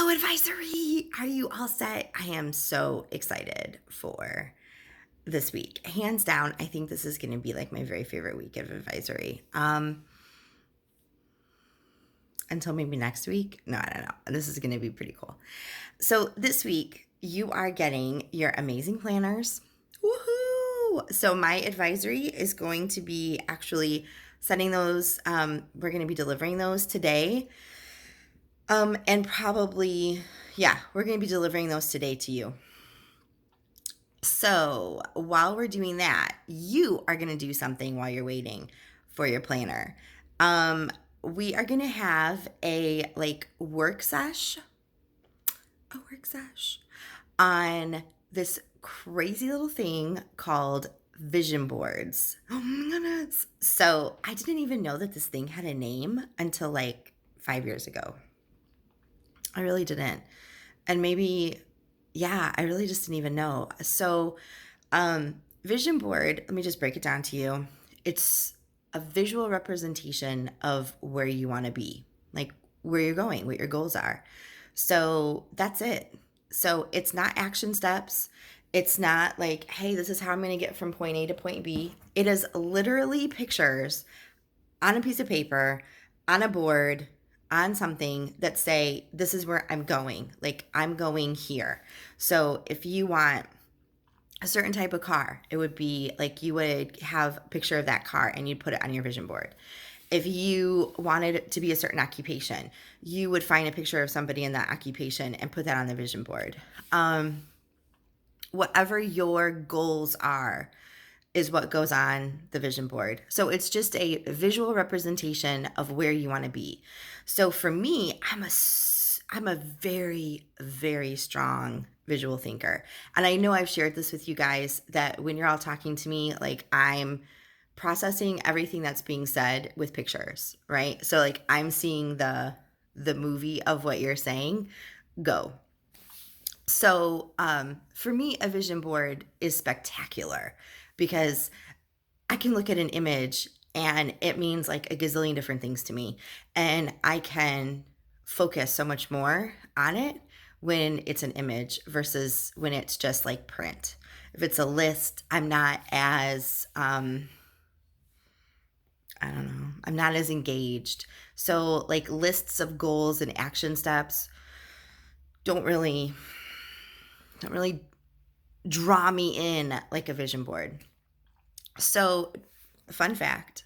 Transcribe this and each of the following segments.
Oh, advisory. Are you all set? I am so excited for this week. Hands down, I think this is going to be like my very favorite week of advisory. Until maybe next week. No, I don't know. This is going to be pretty cool. So this week, you are getting your amazing planners. Woohoo! So my advisory is going to be actually sending those. We're going to be delivering those today. And probably, yeah, we're going to be delivering those today to you. So while we're doing that, you are going to do something while you're waiting for your planner. We are going to have a work sesh on this crazy little thing called vision boards. Oh my goodness. So I didn't even know that this thing had a name until like 5 years ago. I really didn't. And maybe, yeah, I really just didn't even know. So, vision board, let me just break it down to you. It's a visual representation of where you want to be, like where you're going, what your goals are. So that's it. So it's not action steps. It's not like, hey, this is how I'm going to get from point A to point B. It is literally pictures on a piece of paper, on a board, on something that say, this is where I'm going. Like, I'm going here. So if you want a certain type of car, it would be like you would have a picture of that car and you'd put it on your vision board. If you wanted it to be a certain occupation, you would find a picture of somebody in that occupation and put that on the vision board. Whatever your goals are, is what goes on the vision board. So it's just a visual representation of where you want to be. So for me, I'm a very, very strong visual thinker. And I know I've shared this with you guys that when you're all talking to me, like I'm processing everything that's being said with pictures, right? So like I'm seeing the movie of what you're saying go. So for me, a vision board is spectacular because I can look at an image and it means like a gazillion different things to me. And I can focus so much more on it when it's an image versus when it's just like print. If it's a list, I'm not as, I don't know, I'm not as engaged. So, like lists of goals and action steps don't really, don't really draw me in like a vision board. So, fun fact,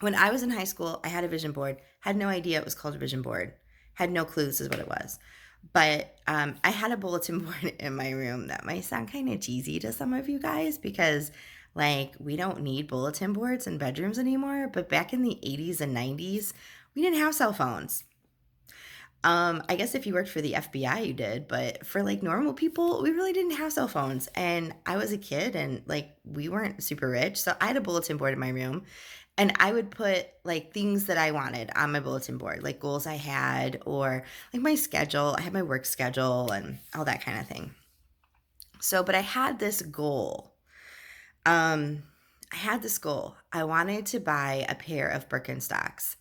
when I was in high school, I had a vision board, had no idea it was called a vision board, had no clue this is what it was. But I had a bulletin board in my room that might sound kind of cheesy to some of you guys because, like, we don't need bulletin boards in bedrooms anymore. But back in the 80s and 90s, we didn't have cell phones. I guess if you worked for the FBI, you did, but for like normal people, we really didn't have cell phones. And I was a kid and like we weren't super rich. So I had a bulletin board in my room and I would put like things that I wanted on my bulletin board, like goals I had or like my schedule. I had my work schedule and all that kind of thing. So, but I had this goal. I had this goal. I wanted to buy a pair of Birkenstocks.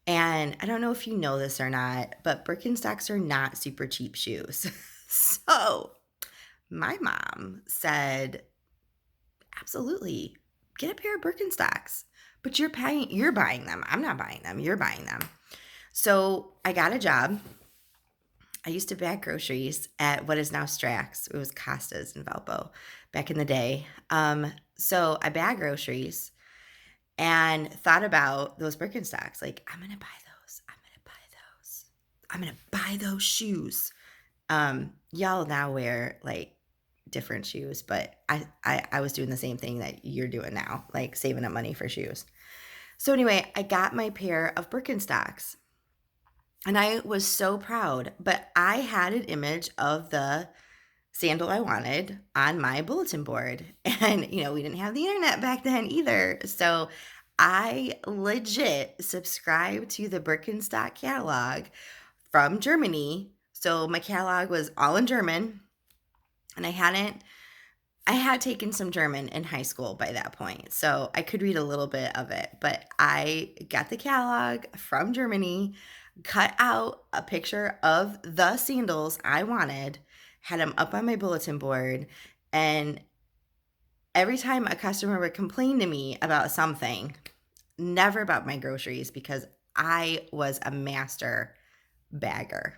And I don't know if you know this or not, but Birkenstocks are not super cheap shoes. So my mom said, absolutely, get a pair of Birkenstocks, but you're buying them. I'm not buying them. You're buying them. So I got a job. I used to bag groceries at what is now Strax. It was Costas in Valpo back in the day. So I bag groceries and thought about those Birkenstocks. Like, I'm going to buy those. I'm going to buy those. I'm going to buy those shoes. Y'all now wear like different shoes, but I was doing the same thing that you're doing now, like saving up money for shoes. So anyway, I got my pair of Birkenstocks and I was so proud, but I had an image of the sandal I wanted on my bulletin board. And, we didn't have the internet back then either. So I legit subscribed to the Birkenstock catalog from Germany. So my catalog was all in German. And I had taken some German in high school by that point. So I could read a little bit of it. But I got the catalog from Germany. cut out a picture of the sandals I wanted, had them up on my bulletin board, and every time a customer would complain to me about something, never about my groceries because I was a master bagger,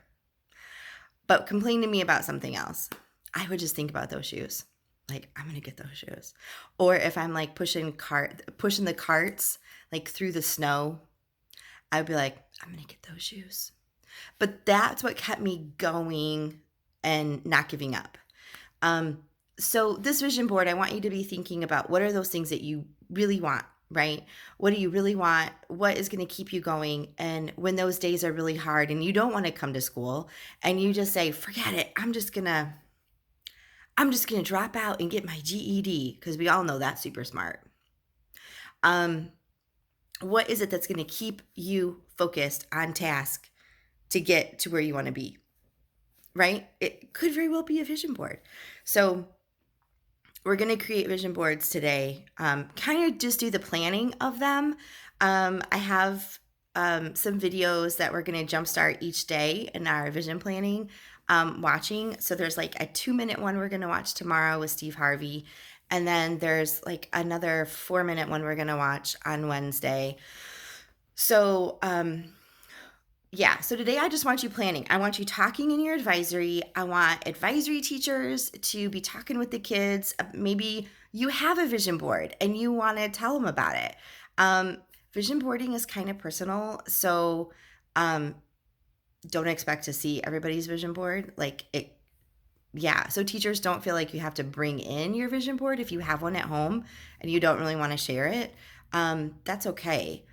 but complain to me about something else, I would just think about those shoes. Like, I'm gonna get those shoes. Or if I'm like pushing the carts like through the snow, I'd be like, I'm gonna get those shoes. But that's what kept me going and not giving up. Um, so this vision board, I want you to be thinking about what are those things that you really want, right? What do you really want? What is going to keep you going? And when those days are really hard and you don't want to come to school and you just say, forget it, I'm just gonna drop out and get my GED because we all know that's super smart. Um, what is it that's gonna keep you focused on task to get to where you want to be? Right? It could very well be a vision board. So we're going to create vision boards today. Kind of just do the planning of them. I have some videos that we're going to jumpstart each day in our vision planning watching. So there's like a 2-minute one we're going to watch tomorrow with Steve Harvey. And then there's like another 4-minute one we're going to watch on Wednesday. So, yeah, so today I just want you planning. I want you talking in your advisory. I want advisory teachers to be talking with the kids. Maybe you have a vision board and you want to tell them about it. Vision boarding is kind of personal, so don't expect to see everybody's vision board. Yeah, so teachers don't feel like you have to bring in your vision board if you have one at home and you don't really want to share it. That's okay.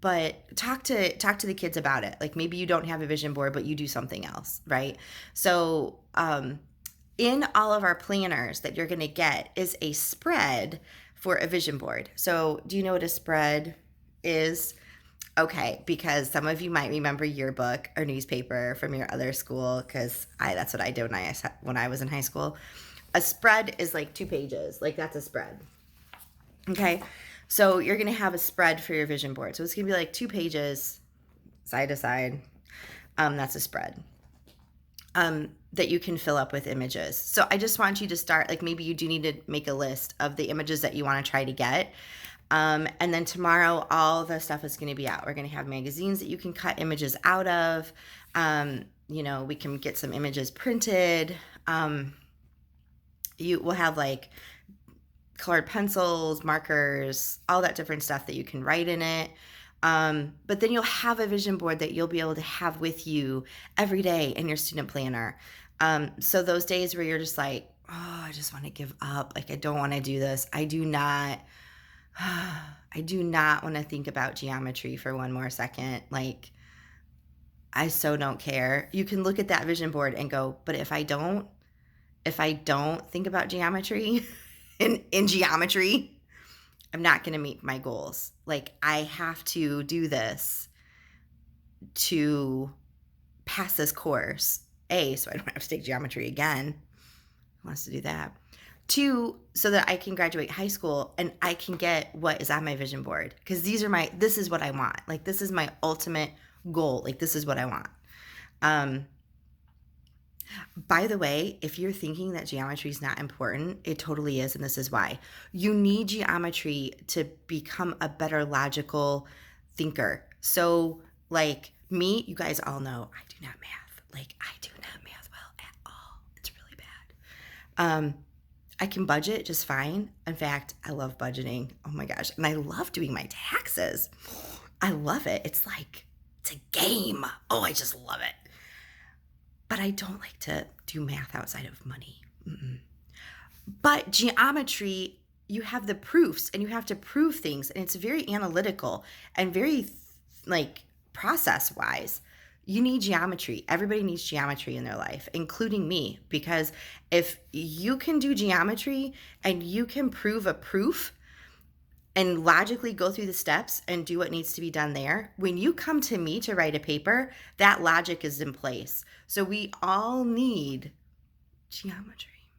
But talk to the kids about it. Like maybe you don't have a vision board, but you do something else, right? So in all of our planners that you're going to get is a spread for a vision board. So do you know what a spread is? Okay, because some of you might remember yearbook or newspaper from your other school, because that's what I did when I was in high school. A spread is like 2 pages. Like that's a spread. Okay. So you're going to have a spread for your vision board. So it's going to be like 2 pages side to side. That's a spread that you can fill up with images. So I just want you to start, like maybe you do need to make a list of the images that you want to try to get. And then tomorrow, all the stuff is going to be out. We're going to have magazines that you can cut images out of. We can get some images printed. You will have like colored pencils, markers, all that different stuff that you can write in it. But then you'll have a vision board that you'll be able to have with you every day in your student planner. So those days where you're just like, oh, I just want to give up. Like, I don't want to do this. I do not want to think about geometry for one more second. Like, I so don't care. You can look at that vision board and go, but if I don't think about geometry in geometry, I'm not going to meet my goals. Like, I have to do this to pass this course. A, so I don't have to take geometry again. Who wants to do that? 2, so that I can graduate high school and I can get what is on my vision board. Because this is what I want. Like, this is my ultimate goal. Like, this is what I want. By the way, if you're thinking that geometry is not important, it totally is, and this is why. You need geometry to become a better logical thinker. So, like me, you guys all know I do not math. Like, I do not math well at all. It's really bad. I can budget just fine. In fact, I love budgeting. Oh my gosh. And I love doing my taxes. I love it. It's a game. Oh, I just love it. But I don't like to do math outside of money. But geometry, you have the proofs and you have to prove things. And it's very analytical and very process-wise. You need geometry. Everybody needs geometry in their life, including me. Because if you can do geometry and you can prove a proof and logically go through the steps and do what needs to be done there, when you come to me to write a paper, that logic is in place. So we all need geometry.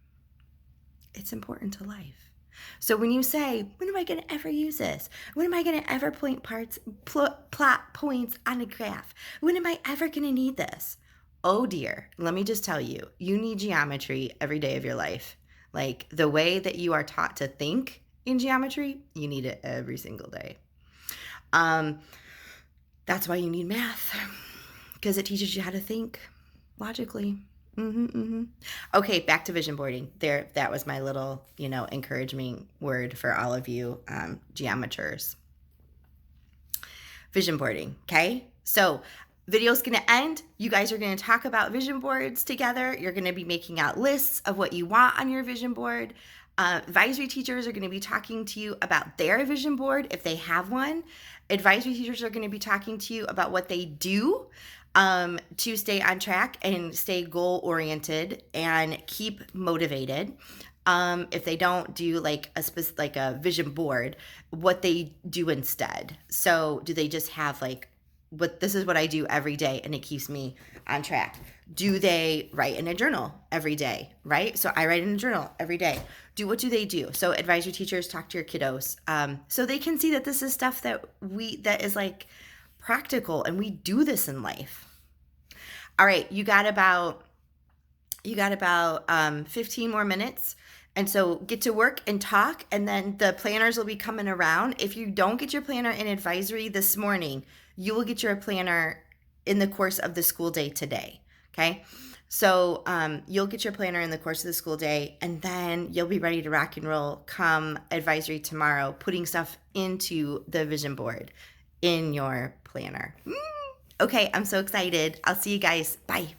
It's important to life. So when you say, when am I going to ever use this? When am I going to ever plot points on a graph? When am I ever going to need this? Oh dear, let me just tell you, you need geometry every day of your life. Like the way that you are taught to think in geometry, you need it every single day. That's why you need math, because it teaches you how to think logically. Okay, back to vision boarding. There, that was my little, encouraging word for all of you geometers. Vision boarding, okay? So video's gonna end. You guys are gonna talk about vision boards together. You're gonna be making out lists of what you want on your vision board. Advisory teachers are gonna be talking to you about their vision board if they have one. Advisory teachers are gonna be talking to you about what they do to stay on track and stay goal oriented and keep motivated. If they don't do like a vision board, what they do instead. So do they just have like, this is what I do every day and it keeps me on track? Do they write in a journal every day, right? So I write in a journal every day. What do they do? So advisory teachers talk to your kiddos so they can see that this is stuff that is like practical and we do this in life. All right, you got about 15 more minutes. And so get to work and talk, and then the planners will be coming around. If you don't get your planner in advisory this morning, you will get your planner in the course of the school day today, okay? So you'll get your planner in the course of the school day, and then you'll be ready to rock and roll come advisory tomorrow, putting stuff into the vision board in your planner. Okay, I'm so excited. I'll see you guys. Bye.